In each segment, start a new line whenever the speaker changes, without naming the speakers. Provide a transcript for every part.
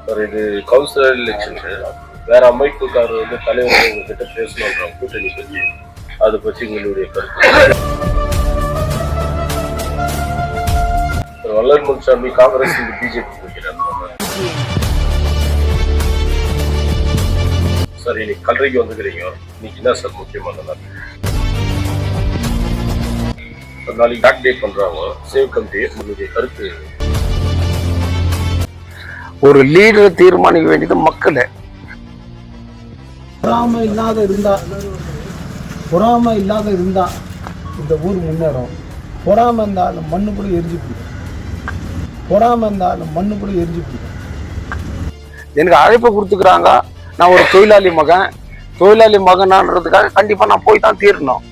Sir இது councillor எலெக்ஷனுக்கு வேற அமைப்புக்காரர் வந்து தலைவர் உங்ககிட்ட பேசணுன்ற கூட்டணி பற்றி அதை பற்றி உங்களுடைய கருத்து. வல்லல் முன்சாமி காங்கிரஸ் பிஜேபி போகிறார் சார். இன்னைக்கு கல்றைக்கு வந்துக்கிறீங்க, இன்னைக்கு என்ன சார் முக்கியமானதா? நாளைக்கு பேக் டே பண்றாங்க சேவ் கமிட்டி, உங்களுடைய கருத்து?
ஒரு லீடரை தீர்மானிக்க வேண்டியது மக்கள்.
பொறாமை இல்லாத இருந்தா இந்த ஊர் முன்னேறும். பொறாமை இருந்தாலும் மண்ணு கூட எரிஞ்சு பிடிக்கும்.
எனக்கு அழைப்பு கொடுத்துக்கிறாங்க. நான் ஒரு தொழிலாளி மகனான்றதுக்காக கண்டிப்பா நான் போய் தான் தீரணும்.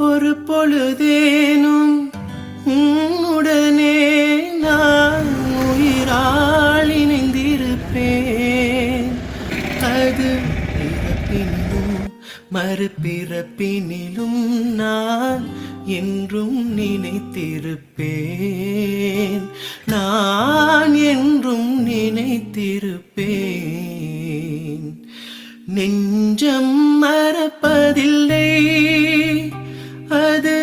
ஒரு பொழுதேனும் உன்னுடனே நான் உயிரால் இணைந்திருப்பேன். அது பிறப்பினிலும் மறுபிறப்பினிலும் நான் என்றும் நினைத்திருப்பேன். நெஞ்சம் மறப்பதில்லை, அது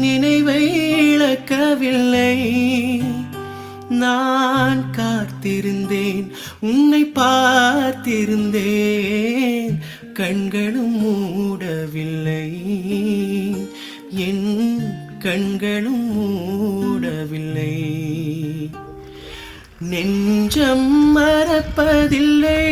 நினைவை இழக்கவில்லை. நான் காத்திருந்தேன், உன்னை பார்த்திருந்தேன், கண்களும் மூடவில்லை, என் கண்களும் மூடவில்லை. நெஞ்சம் மறப்பதில்லை.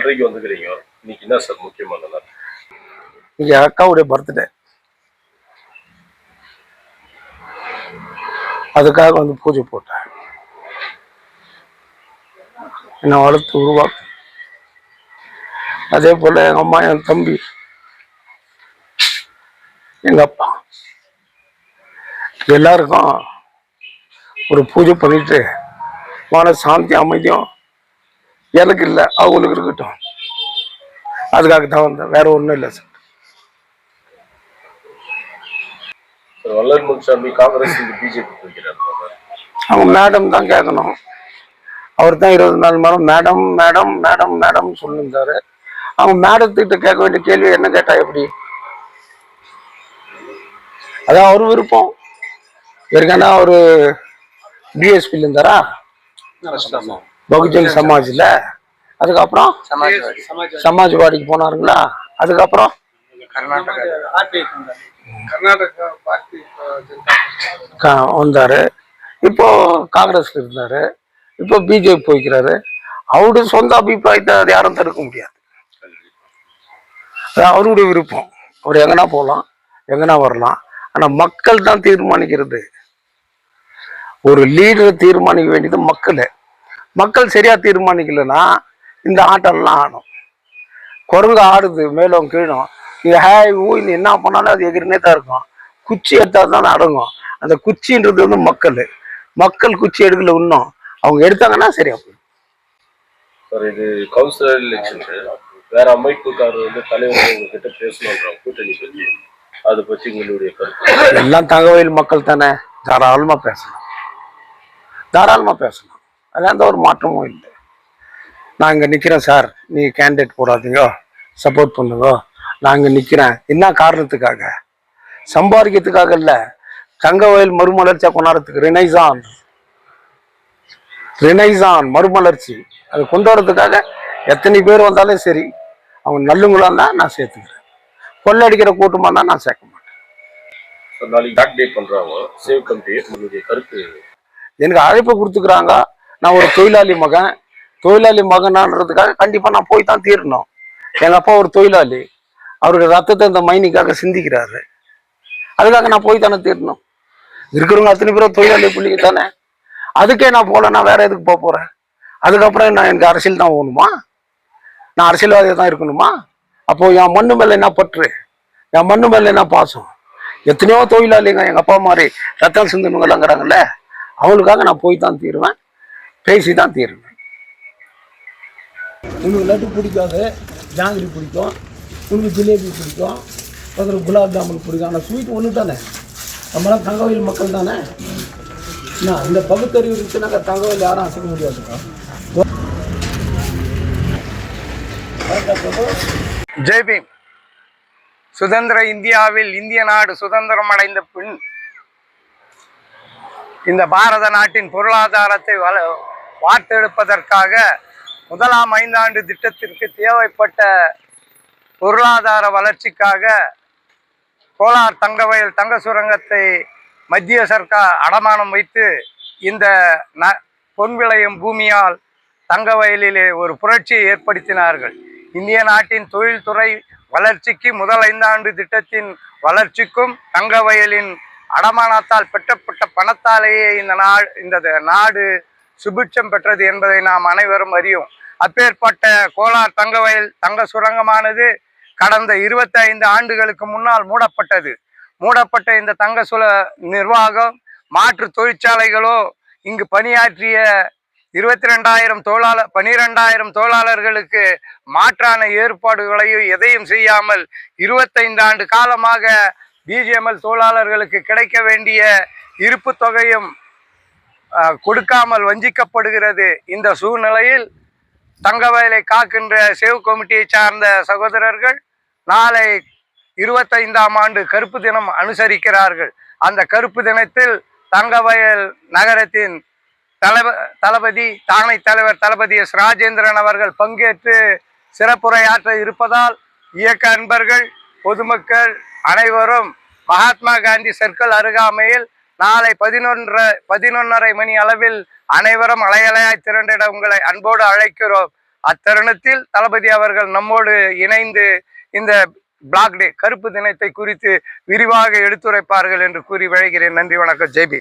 7:30 வந்துக்கிறீங்க. இன்னைக்கு என்ன சார் முக்கியமானது?
இங்க அக்காவுடைய பர்த்டே, அதுக்காக வந்து பூஜை போட்டேன். என்னை வளர்த்து உருவாக்கு. அதே போல எங்க அம்மா, என் தம்பி, எங்க அப்பா எல்லாருக்கும் ஒரு பூஜை பண்ணிட்டு மன சாந்தி அமைதியும் எனக்கு இல்லை, அவங்களுக்கு இருக்கட்டும். அதுக்காகத்தான் வந்தேன், வேற ஒன்றும் இல்லை சார்.
வள்ளல் முனுசாமி காங்கிரஸ் பிஜேபி போய்க்கிறார்.
அவங்க மேடம் தான் கேட்கணும். அவர் தான் 20 நாள் மேடம் மேடம் மேடம் மேடம் சொல்லியிருந்தாரு. அவங்க மேடத்துக்கிட்ட கேட்க வேண்டிய கேள்வி என்ன கேட்டா எப்படி? அதான் அவரு விருப்பம். ஏற்கனவே அவரு பிஎஸ்பியில் இருந்தாரா, பகுஜன் சமாஜ்ல. அதுக்கப்புறம் சமாஜ்வாடிக்கு போனாருங்களா. அதுக்கப்புறம் வந்தாரு. இப்போ காங்கிரஸ்ல இருந்தாரு, இப்போ பிஜேபி போய்க்கிறாரு. அவருடைய சொந்த அபிப்பிராயத்தை அது யாரும் தடுக்க முடியாது. அது அவருடைய விருப்பம். அவர் எங்கன்னா போகலாம், எங்கன்னா வரலாம். ஆனா மக்கள் தான் தீர்மானிக்கிறது. ஒரு லீடரை தீர்மானிக்க வேண்டியது மக்கள். மக்கள் சரியா தீர்மானிக்கலன்னா இந்த ஆட்டம்லாம் ஆடும். குரங்கு ஆடுது மேலும் கீழும். இது ஹேய் ஊன்னு என்ன பண்ணாலும் அது எகிரினே தான் இருக்கும். குச்சி எடுத்தால் தான் அடங்கும். அந்த குச்சின்றது வந்து மக்கள். மக்கள் குச்சி எடுக்கல இன்னும். அவங்க எடுத்தாங்கன்னா சரியா போயிடும்.
சார், இது கவுன்சிலர் எலெக்ஷன். வேற அமைப்புக்காரர் வந்து தலைவர் உங்ககிட்ட பேசணுன்றாங்க கூட்டணி பற்றி. அதை பற்றி உங்களுடைய கருத்து?
எல்லாம் தகவல் மக்கள் தானே, தாராளமா பேசலாம், தாராளமா பேசலாம். அதில் எந்த ஒரு மாற்றமும் இல்லை. நான் இங்கே நிற்கிறேன் சார், நீ கேண்டிடேட் போடாதீங்க, சப்போர்ட் பண்ணுங்க, நான் இங்கே நிற்கிறேன். என்ன காரணத்துக்காக? சம்பாதிக்கிறதுக்காக இல்லை, தங்க வயல் மறுமலர்ச்சியாக கொண்டாடுறதுக்கு. ரினைசான் மறுமலர்ச்சி அதை கொண்டு வரதுக்காக எத்தனை பேர் வந்தாலும் சரி, அவங்க நல்லுங்களா தான் நான் சேர்த்துக்கிறேன். கொள்ளடிக்கிற கூட்டமாக தான் நான் சேர்க்க மாட்டேன்.
நாளைக்கு பேக் டே பண்றாங்க சேவ் கமிட்டி. உங்களுடைய கருத்து?
எனக்கு அழைப்பு கொடுத்துக்கிறாங்க. நான் ஒரு தொழிலாளி மகனான்றதுக்காக கண்டிப்பா நான் போய் தான் தீரணும். எங்க அப்பா ஒரு தொழிலாளி, அவருடைய ரத்தத்தை இந்த மைனிக்காக சிந்திக்கிறாரு. அதுக்காக நான் போய் தானே தீரணும். இருக்கிறவங்க அத்தனை பேரும் தொழிலாளி பிள்ளைங்க தானே. அதுக்கே நான் போகலன்னா வேற எதுக்கு போக போறேன்? அதுக்கப்புறம் நான் எனக்கு அரசியல் தான் ஓகணுமா? நான் அரசியல்வாதியாக தான் இருக்கணுமா? அப்போ என் மண்ணு மேல என்ன பற்று, என் மண்ணு மேல என்ன பாசம்? எத்தனையோ தொழிலாளிங்க எங்க அப்பா மாதிரி ரத்தம் சிந்தனுங்களாங்கிறாங்கல்ல, அவங்களுக்காக நான் போய் தான் தீருவேன், பேசி தான் தீருவேன்.
உனக்கு லட்டு பிடிக்காது, ஜாங்கிரி பிடிக்கும், உனக்கு ஜிலேபி பிடிக்கும், அப்புறம் குலாப் ஜாமுன் பிடிக்கும். ஆனால் ஸ்வீட் ஒன்று தானே. நம்மளாம் தங்கவயல் மக்கள் தானே. என்ன இந்த பகுத்தறிவு இருக்குனாக்கா தங்கவயல் யாரும் அசைக்க முடியாதுக்கா.
ஜெய்பீம். சுதந்திர இந்தியாவில் இந்திய நாடு சுதந்திரம் அடைந்த பின் இந்த பாரத நாட்டின் பொருளாதாரத்தை வார்த்தெடுப்பதற்காக முதலாம் 5 ஆண்டு திட்டத்திற்கு தேவைப்பட்ட பொருளாதார வளர்ச்சிக்காக கோலார் தங்கவயல் தங்க சுரங்கத்தை மத்திய சர்க்கார் அடமானம் வைத்து இந்த பொன் விளையும் பூமியால் தங்க வயலிலே ஒரு புரட்சியை ஏற்படுத்தினார்கள். இந்திய நாட்டின் தொழில்துறை வளர்ச்சிக்கு முதல் 5 ஆண்டு திட்டத்தின் வளர்ச்சிக்கும் தங்க வயலின் அடமானத்தால் பெற்றப்பட்ட பணத்தாலேயே இந்த நாடு சுபிட்சம் பெற்றது என்பதை நாம் அனைவரும் அறியும். அப்பேற்பட்ட கோலார் தங்கவயல் தங்க சுரங்கமானது கடந்த 25 ஆண்டுகளுக்கு முன்னால் மூடப்பட்டது. மூடப்பட்ட இந்த தங்க நிர்வாகம் மாற்று தொழிற்சாலைகளோ இங்கு பணியாற்றிய 12,000 தொழிலாளர்களுக்கு மாற்றான ஏற்பாடுகளையும் எதையும் செய்யாமல் 25 ஆண்டு காலமாக பிஜிஎம்எல் தொழிலாளர்களுக்கு கிடைக்க வேண்டிய இருப்பு தொகையும் கொடுக்காமல் வஞ்சிக்கப்படுகிறது. இந்த சூழ்நிலையில் தங்கவயலை காக்கின்ற சேவ் கமிட்டியை சார்ந்த சகோதரர்கள் நாளை 25ஆம் ஆண்டு கருப்பு தினம் அனுசரிக்கிறார்கள். அந்த கருப்பு தினத்தில் தங்கவயல் நகரத்தின் தானை தலைவர் தளபதி எஸ். ராஜேந்திரன் அவர்கள் பங்கேற்று சிறப்புரையாற்ற இருப்பதால் இயக்க அன்பர்கள் பொதுமக்கள் அனைவரும் மகாத்மா காந்தி சர்க்கிள் அருகாமையில் நாளை 11:30 மணி அளவில் அனைவரும் அலையலையாய் திரண்டிட உங்களை அன்போடு அழைக்கிறோம். அத்தருணத்தில் தளபதி அவர்கள் நம்மோடு இணைந்து இந்த பிளாக் டே கருப்பு தினத்தை குறித்து விரிவாக எடுத்துரைப்பார்கள் என்று கூறி விழைகிறேன். நன்றி, வணக்கம். ஜெய்பி.